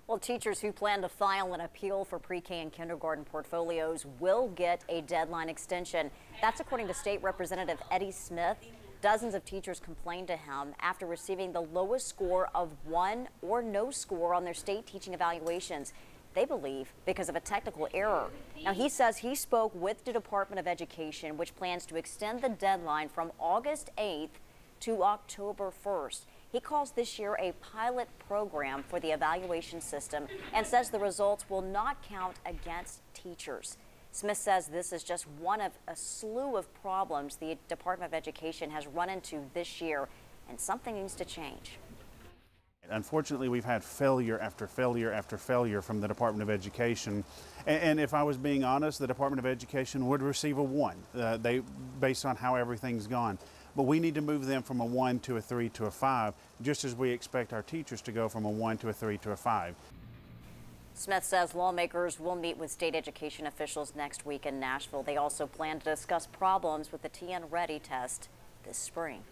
Well, teachers who plan to file an appeal for pre-K and kindergarten portfolios will get a deadline extension. That's according to State Representative Eddie Smith. Dozens of teachers complained to him after receiving the lowest score of 1 or no score on their state teaching evaluations. They believe because of a technical error. Now, he says he spoke with the Department of Education, which plans to extend the deadline from August 8th to October 1st. He calls this year a pilot program for the evaluation system and says the results will not count against teachers. Smith says this is just one of a slew of problems the Department of Education has run into this year, and something needs to change. Unfortunately, we've had failure after failure after failure from the Department of Education. And if I was being honest, the Department of Education would receive a 1 based on how everything's gone. But we need to move them from a 1 to a 3 to a 5, just as we expect our teachers to go from a 1 to a 3 to a 5. Smith says lawmakers will meet with state education officials next week in Nashville. They also plan to discuss problems with the TN Ready test this spring.